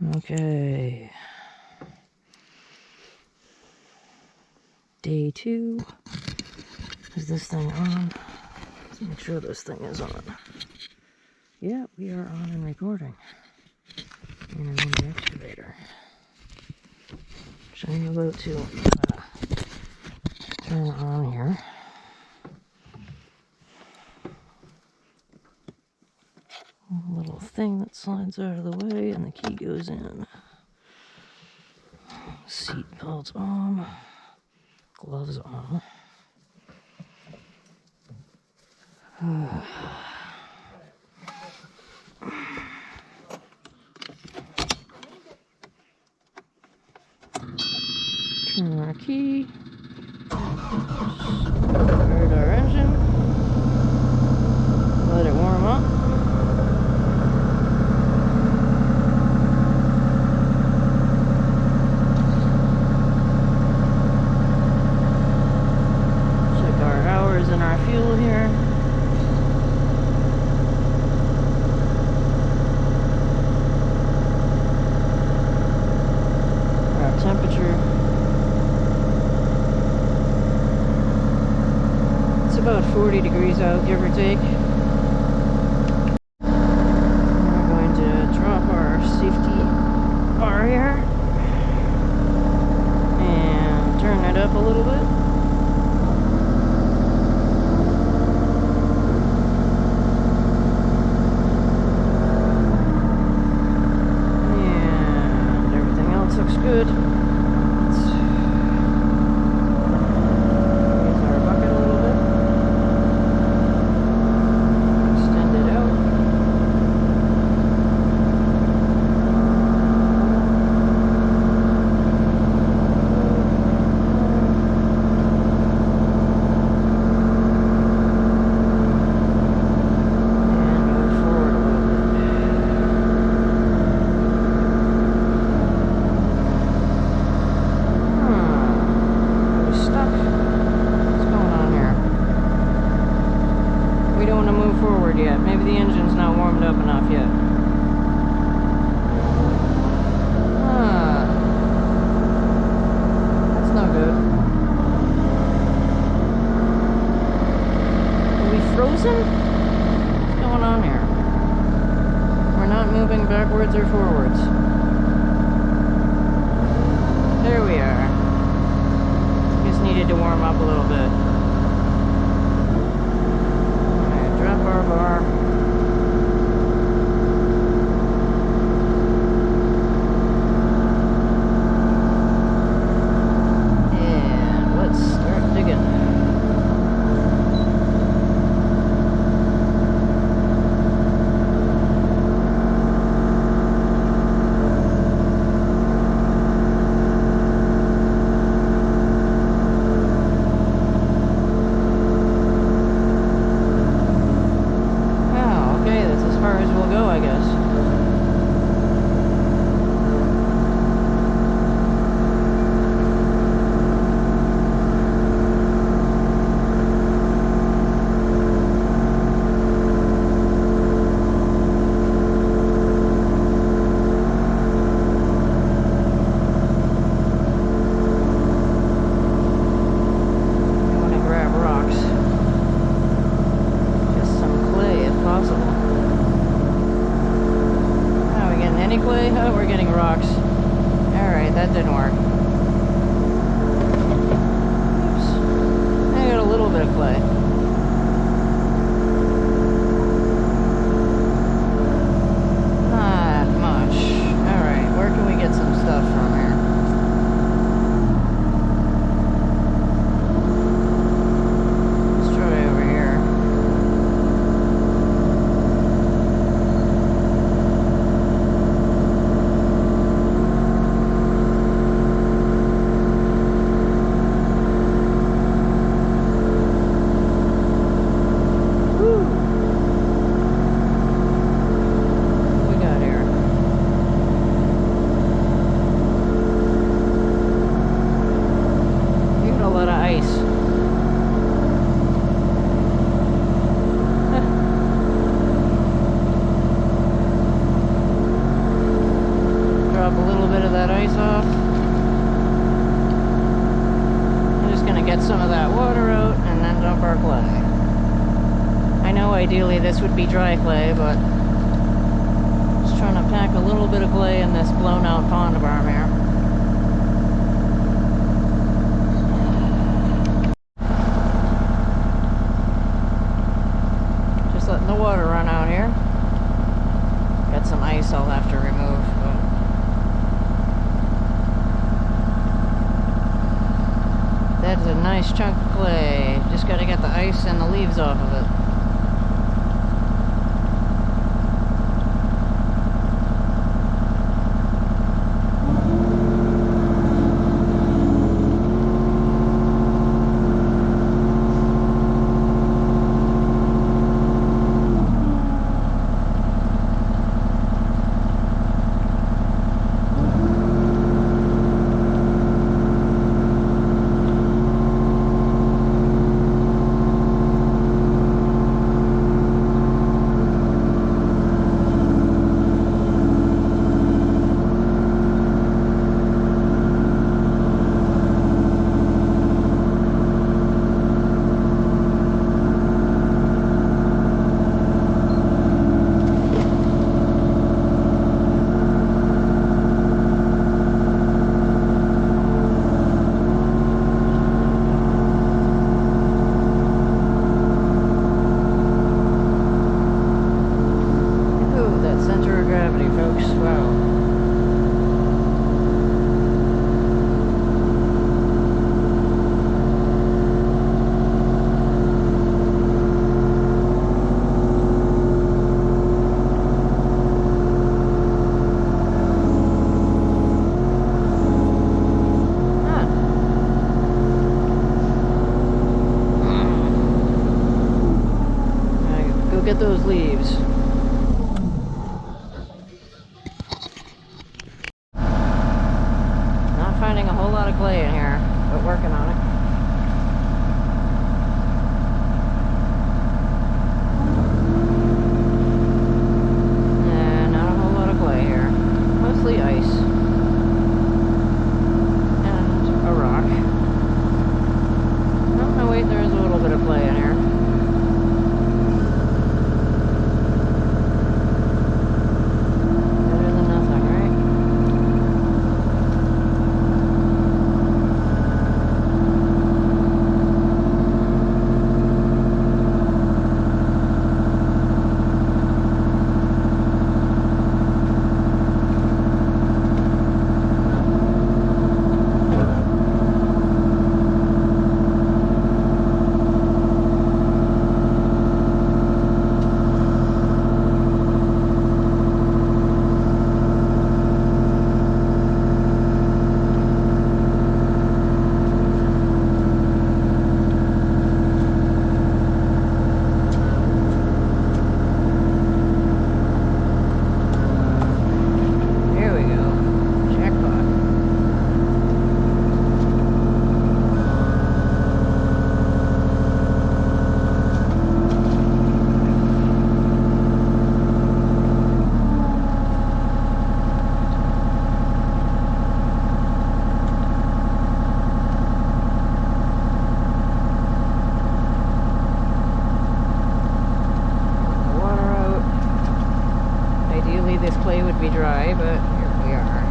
Okay. Day 2. Is this thing on? Let's make sure this thing is on. Yeah, we are on and recording. And I'm in the excavator. So I'm about to turn on here. A little thing that slides out of the way and the key goes in. Seat belts on. Gloves on. Turn our key. Start our engine. Let it warm up. Check our hours and our fuel here. Our temperature. It's about 40 degrees out, give or take. We're going to drop our safety bar here and turn it up a little bit. And everything else looks good. Yet. Maybe the engine's not warmed up enough yet. That's no good. Are we frozen? What's going on here? We're not moving backwards or forwards. There we are. Just needed to warm up a little bit. Drop our bar. And let's start digging. I guess. I want to grab rocks. Just some clay if possible. Any clay? Oh, we're getting rocks. Alright, that didn't work. Oops. I got a little bit of clay. Not much. Alright, where can we get some stuff from here? Let's try over here. get some of that water out and then dump our clay. I know ideally this would be dry clay, but just trying to pack a little bit of clay in this blown out pond of our here. Just letting the water run out here. Got some ice I'll have to remove, but that's a nice chunk of clay. Just gotta get the ice and the leaves off of it. Get those leaves. Not finding a whole lot of clay in here, but working on it. Yeah, not a whole lot of clay here. Mostly ice. And a rock. Oh, no, wait, there is a little bit of clay in here. This clay would be dry, but here we are.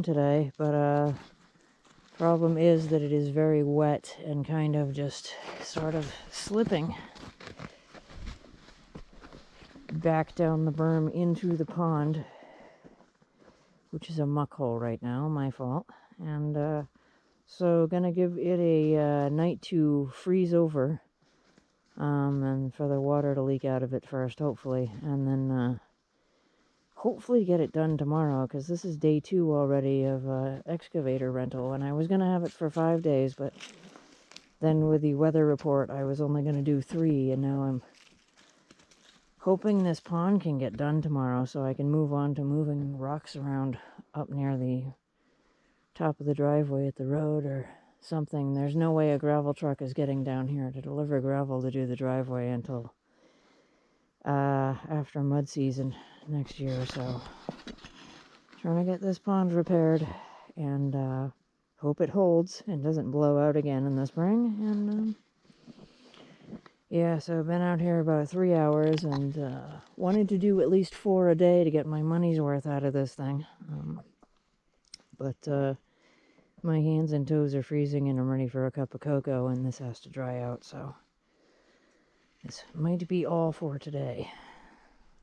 swim today, but problem is that it is very wet and kind of just sort of slipping back down the berm into the pond, which is a muck hole right now, my fault. And so gonna give it a night to freeze over, and for the water to leak out of it first, hopefully, and then hopefully get it done tomorrow, because this is day 2 already of excavator rental, and I was gonna have it for 5 days, but then with the weather report I was only gonna do 3, and now I'm hoping this pond can get done tomorrow so I can move on to moving rocks around up near the top of the driveway at the road or something. There's no way a gravel truck is getting down here to deliver gravel to do the driveway until after mud season next year. So trying to get this pond repaired and hope it holds and doesn't blow out again in the spring. And yeah, so I've been out here about 3 hours and wanted to do at least 4 a day to get my money's worth out of this thing. But my hands and toes are freezing and I'm ready for a cup of cocoa, and this has to dry out, so this might be all for today.